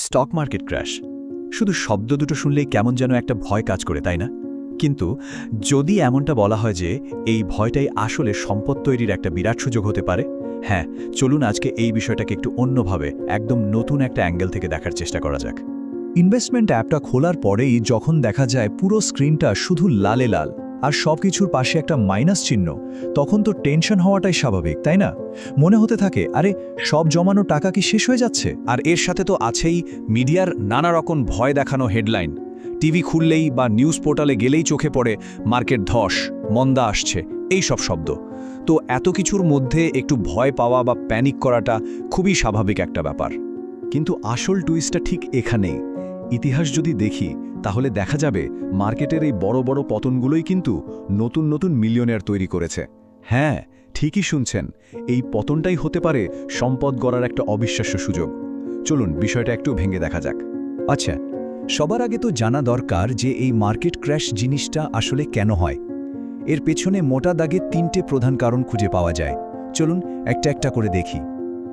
Stock market crash. শুধু শব্দ দুটো শুনলেই কেমন যেন একটা ভয় কাজ করে, তাই না? কিন্তু যদি এমনটা বলা হয় যে এই ভয়টাই আসলে সম্পদ তৈরির একটা বিরাট সুযোগ হতে পারে, হ্যাঁ, চলুন আজকে এই বিষয়টাকে একটু অন্যভাবে, একদম নতুন একটা অ্যাঙ্গেল থেকে দেখার চেষ্টা করা যাক। ইনভেস্টমেন্ট অ্যাপটা খোলার পরেই যখন দেখা যায় পুরো স্ক্রিনটা শুধু লালে লাল আর সবকিছুর পাশে একটা মাইনাস চিহ্ন, তখন তো টেনশন হওয়াটাই স্বাভাবিক, তাই না? মনে হতে থাকে, আরে সব জমানো টাকা কি শেষ হয়ে যাচ্ছে? আর এর সাথে তো আছেই মিডিয়ার নানা রকম ভয় দেখানো হেডলাইন। টিভি খুললেই বা নিউজ পোর্টালে গেলেই চোখে পড়ে মার্কেট ধস, মন্দা আসছে, এই সব শব্দ। তো এত কিছুর মধ্যে একটু ভয় পাওয়া বা প্যানিক করাটা খুবই স্বাভাবিক একটা ব্যাপার। কিন্তু আসল টুইস্টটা ঠিক এখানেই। ইতিহাস যদি দেখি তাহলে দেখা যাবে মার্কেটের এই বড় বড় পতনগুলোই কিন্তু নতুন নতুন মিলিয়নেয়ার তৈরি করেছে। হ্যাঁ, ঠিকই শুনছেন, এই পতনটাই হতে পারে সম্পদ গড়ার একটা অবিশ্বাস্য সুযোগ। চলুন বিষয়টা একটু ভেঙে দেখা যাক। আচ্ছা, সবার আগে তো জানা দরকার যে এই মার্কেট ক্র্যাশ জিনিসটা আসলে কেন হয়। এর পেছনে মোটা দাগে 3টে প্রধান কারণ খুঁজে পাওয়া যায়। চলুন একটা একটা করে দেখি।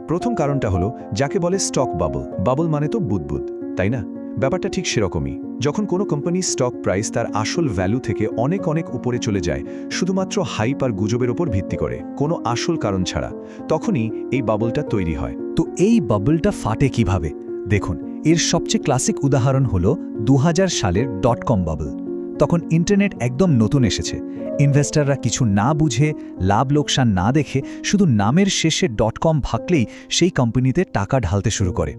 প্রথম কারণটা হলো যাকে বলে স্টক বাবল। বাবল মানে তো বুদবুদ, তাই না? ব্যাপারটা ঠিক সেরকমই। যখন কোনো কোম্পানির স্টক প্রাইস তার আসল ভ্যালু থেকে অনেক অনেক উপরে চলে যায়, শুধুমাত্র হাইপ আর গুজবের ওপর ভিত্তি করে, কোনো আসল কারণ ছাড়া, তখনই এই বাবলটা তৈরি হয়। তো এই বাবলটা ফাটে কিভাবে? দেখুন, এর সবচেয়ে ক্লাসিক উদাহরণ হলো 2000 সালের .com বাবল। তখন ইন্টারনেট একদম নতুন এসেছে। ইনভেস্টররা কিছু না বুঝে, লাভ লোকসান না দেখে, শুধু নামের শেষে .com ভাগলেই সেই কোম্পানিতে টাকা ঢালতে শুরু করে।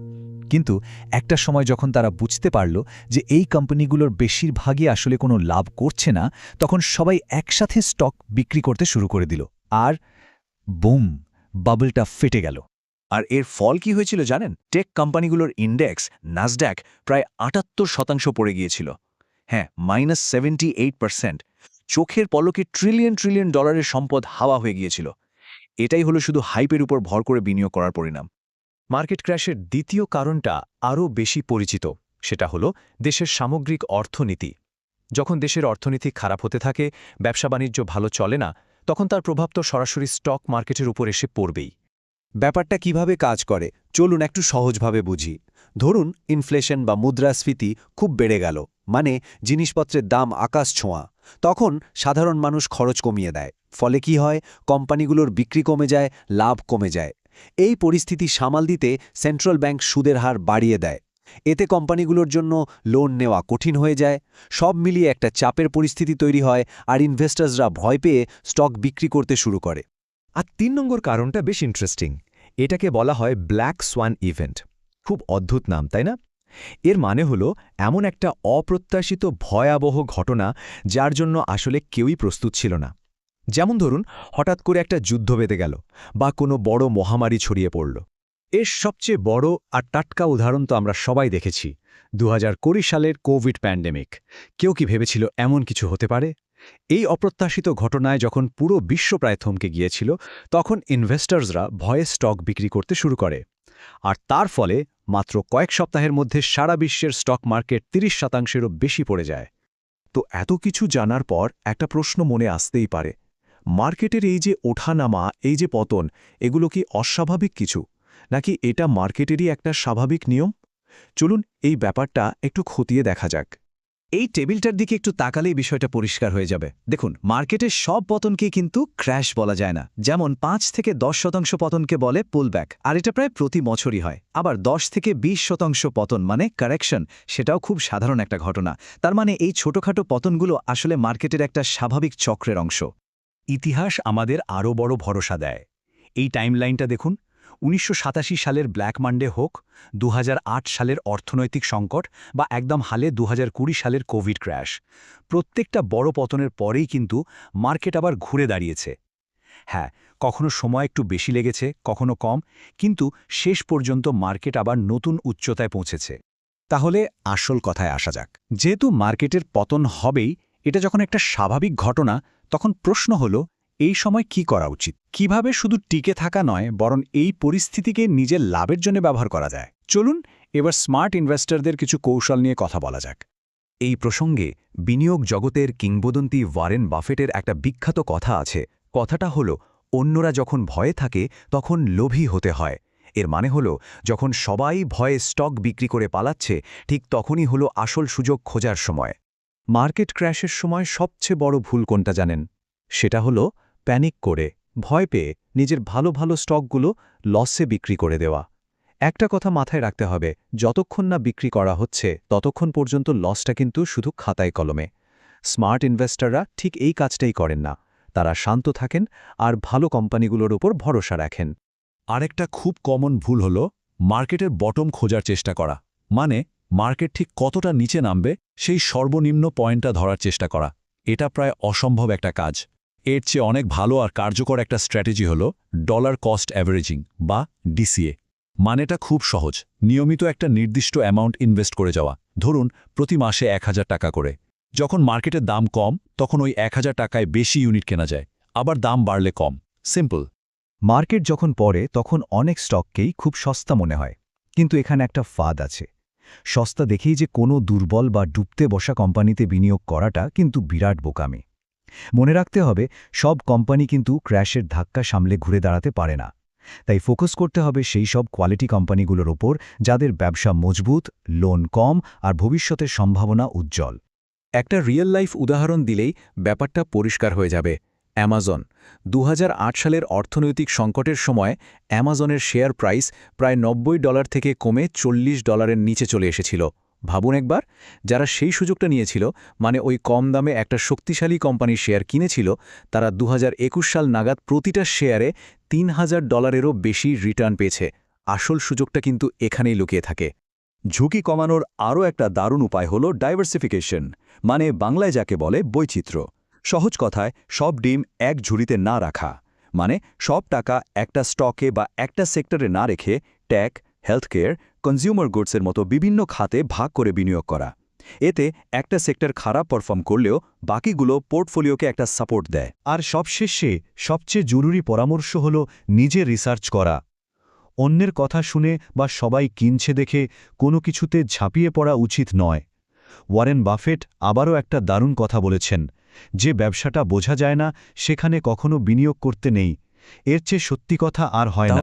কিন্তু একটা সময় যখন তারা বুঝতে পারল যে এই কোম্পানিগুলোর বেশিরভাগই আসলে কোনো লাভ করছে না, তখন সবাই একসাথে স্টক বিক্রি করতে শুরু করে দিল। আর বুম, বাবলটা ফেটে গেল। আর এর ফল কি হয়েছিল জানেন? টেক কোম্পানিগুলোর ইন্ডেক্স নাসড্যাক প্রায় 78% পড়ে গিয়েছিল। হ্যাঁ, -78%। চোখের পলকে ট্রিলিয়ন ট্রিলিয়ন ডলারের সম্পদ হাওয়া হয়ে গিয়েছিল। এটাই হলো শুধু হাইপের উপর ভর করে বিনিয়োগ করার পরিণাম। মার্কেট ক্র্যাশের দ্বিতীয় কারণটা আরও বেশি পরিচিত। সেটা হলো দেশের সামগ্রিক অর্থনীতি। যখন দেশের অর্থনীতি খারাপ হতে থাকে, ব্যবসা বাণিজ্য ভালো চলে না, তখন তার প্রভাব তো সরাসরি স্টক মার্কেটের উপর এসে পড়বেই। ব্যাপারটা কিভাবে কাজ করে চলুন একটু সহজভাবে বুঝি। ধরুন ইনফ্লেশন বা মুদ্রাস্ফীতি খুব বেড়ে গেল, মানে জিনিসপত্রের দাম আকাশ ছোঁয়া। তখন সাধারণ মানুষ খরচ কমিয়ে দেয়। ফলে কি হয়? কোম্পানিগুলোর বিক্রি কমে যায়, লাভ কমে যায়। এই পরিস্থিতি সামাল দিতে সেন্ট্রাল ব্যাংক সুদের হার বাড়িয়ে দেয়। এতে কোম্পানিগুলোর জন্য লোন নেওয়া কঠিন হয়ে যায়। সব মিলিয়ে একটা চাপের পরিস্থিতি তৈরি হয়, আর ইনভেস্টার্সরা ভয় পেয়ে স্টক বিক্রি করতে শুরু করে। আর 3 নম্বর কারণটা বেশ ইন্টারেস্টিং। এটাকে বলা হয় ব্ল্যাক সোয়ান ইভেন্ট। খুব অদ্ভুত নাম, তাই না? এর মানে হলো এমন একটা অপ্রত্যাশিত ভয়াবহ ঘটনা যার জন্য আসলে কেউই প্রস্তুত ছিল না। যেমন ধরুন, হঠাৎ করে একটা যুদ্ধ বেঁধে গেল, বা কোনো বড় মহামারী ছড়িয়ে পড়ল। এর সবচেয়ে বড় আর টাটকা উদাহরণ তো আমরা সবাই দেখেছি, 2020 সালের কোভিড প্যান্ডেমিক। কেউ কি ভেবেছিল এমন কিছু হতে পারে? এই অপ্রত্যাশিত ঘটনায় যখন পুরো বিশ্ব প্রায় থমকে গিয়েছিল, তখন ইনভেস্টার্সরা ভয়ে স্টক বিক্রি করতে শুরু করে। আর তার ফলে মাত্র কয়েক সপ্তাহের মধ্যে সারা বিশ্বের স্টক মার্কেট 30%-এরও বেশি পড়ে যায়। তো এত কিছু জানার পর একটা প্রশ্ন মনে আসতেই পারে, মার্কেটের এই যে ওঠানামা, এই যে পতন, এগুলো কি অস্বাভাবিক কিছু, নাকি এটা মার্কেটেরই একটা স্বাভাবিক নিয়ম? চলুন এই ব্যাপারটা একটু খতিয়ে দেখা যাক। এই টেবিলটার দিকে একটু তাকালেই বিষয়টা পরিষ্কার হয়ে যাবে। দেখুন, মার্কেটের সব পতনকে কিন্তু ক্র্যাশ বলা যায় না। যেমন 5 থেকে 10% পতনকে বলে পুলব্যাক, আর এটা প্রায় প্রতি বছরই হয়। আবার 10 থেকে 20% পতন মানে কারেকশন, সেটাও খুব সাধারণ একটা ঘটনা। তার মানে এই ছোটখাটো পতনগুলো আসলে মার্কেটের একটা স্বাভাবিক চক্রের অংশ। ইতিহাস আমাদের আরও বড় ভরসা দেয়। এই টাইমলাইনটা দেখুন, 1987 সালের ব্ল্যাক মানডে হোক, 2008 সালের অর্থনৈতিক সংকট, বা একদম হালে 2020 সালের কোভিড ক্র্যাশ, প্রত্যেকটা বড় পতনের পরেই কিন্তু মার্কেট আবার ঘুরে দাঁড়িয়েছে। হ্যাঁ, কখনো সময় একটু বেশি লেগেছে, কখনো কম, কিন্তু শেষ পর্যন্ত মার্কেট আবার নতুন উচ্চতায় পৌঁছেছে। তাহলে আসল কথায় আসা যাক। যেহেতু মার্কেটের পতন হবেই, এটা যখন একটা স্বাভাবিক ঘটনা, তখন প্রশ্ন হলো, এই সময় কি করা উচিত? কিভাবে শুধু টিকে থাকা নয়, বরং এই পরিস্থিতিকে নিজের লাভের জন্য ব্যবহার করা যায়? চলুন এবার স্মার্ট ইনভেস্টরদের কিছু কৌশল নিয়ে কথা বলা যাক। এই প্রসঙ্গে বিনিয়োগ জগতের কিংবদন্তি ওয়ারেন বাফেটের একটা বিখ্যাত কথা আছে। কথাটা হলো, অন্যরা যখন ভয়ে থাকে তখন লোভী হতে হয়, এর মানে হলো যখন সবাই ভয়ে স্টক বিক্রি করে পালাচ্ছে ঠিক তখনই হলো আসল সুযোগ খোঁজার সময়। মার্কেট ক্র্যাশের সময় সবচেয়ে বড় ভুল কোনটা জানেন? সেটা হলো প্যানিক করে, ভয় পেয়ে নিজের ভালো ভালো স্টকগুলো লসে বিক্রি করে দেওয়া। একটা কথা মাথায় রাখতে হবে, যতক্ষণ না বিক্রি করা হচ্ছে ততক্ষণ পর্যন্ত লসটা কিন্তু শুধু খাতায় কলমে। স্মার্ট ইনভেস্টররা ঠিক এই কাজটাই করেন না। তারা শান্ত থাকেন আর ভালো কোম্পানিগুলোর উপর ভরসা রাখেন। আরেকটা খুব কমন ভুল হলো মার্কেটের বটম খোঁজার চেষ্টা করা, মানে মার্কেট ঠিক কতটা নিচে নামবে সেই সর্বনিম্ন পয়েন্টটা ধরার চেষ্টা করা। এটা প্রায় অসম্ভব একটা কাজ। এর চেয়ে অনেক ভালো আর কার্যকর একটা স্ট্র্যাটেজি হলো ডলার কস্ট অ্যাভারেজিং বা ডিসিএ। মানেটা খুব সহজ, নিয়মিত একটা নির্দিষ্ট অ্যামাউন্ট ইনভেস্ট করে যাওয়া, ধরুন প্রতি মাসে ১,০০০ টাকা করে। যখন মার্কেটের দাম কম তখন ওই ১,০০০ টাকায় বেশি ইউনিট কেনা যায়, আবার দাম বাড়লে কম। সিম্পল। মার্কেট যখন পড়ে তখন অনেক স্টককেই খুব সস্তা মনে হয়, কিন্তু এখানে একটা ফাঁদ আছে। সস্তা দেখেই যে কোনো দুর্বল বা ডুবতে বসা কোম্পানিতে বিনিয়োগ করাটা কিন্তু বিরাট বোকামি। মনে রাখতে হবে, সব কোম্পানি কিন্তু ক্র্যাশের ধাক্কা সামলে ঘুরে দাঁড়াতে পারে না। তাই ফোকাস করতে হবে সেই সব কোয়ালিটি কোম্পানিগুলোর ওপর যাদের ব্যবসা মজবুত, লোন কম আর ভবিষ্যতের সম্ভাবনা উজ্জ্বল। একটা রিয়েল লাইফ উদাহরণ দিলেই ব্যাপারটা পরিষ্কার হয়ে যাবে। অ্যামাজন ২০০৮ সালের অর্থনৈতিক সংকটের সময় অ্যামাজনের শেয়ার প্রাইস প্রায় $৯০ থেকে কমে $৪০ নিচে চলে এসেছিল। ভাবুন একবার, যারা সেই সুযোগটা নিয়েছিল, মানে ওই কম দামে একটা শক্তিশালী কোম্পানির শেয়ার কিনেছিল, তারা ২০২১ সাল নাগাদ প্রতিটা শেয়ারে $৩,০০০-এরও বেশি রিটার্ন পেয়েছে। আসল সুযোগটা কিন্তু এখানেই লুকিয়ে থাকে। ঝুঁকি কমানোর আরও একটা দারুণ উপায় হল ডাইভার্সিফিকেশন, মানে বাংলায় যাকে বলে বৈচিত্র্য। সহজ কথায় সব ডিম এক ঝুড়িতে না রাখা, মানে সব টাকা একটা স্টকে বা একটা সেক্টরে না রেখে টেক, হেলথকেয়ার, কনজিউমার গুডসের মতো বিভিন্ন খাতে ভাগ করে বিনিয়োগ করা। এতে একটা সেক্টর খারাপ পারফর্ম করলেও বাকিগুলো পোর্টফোলিওকে একটা সাপোর্ট দেয়। আর সবশেষে সবচেয়ে জরুরি পরামর্শ হল নিজে রিসার্চ করা। অন্যের কথা শুনে বা সবাই কিনছে দেখে কোনো কিছুতে ঝাঁপিয়ে পড়া উচিত নয়। ওয়ারেন বাফেট আবারও একটা দারুণ কথা বলেছেন, যে ব্যবসাটা বোঝা যায় না সেখানে কখনো বিনিয়োগ করতে নেই। এর চেয়ে সত্যি কথা আর হয় না।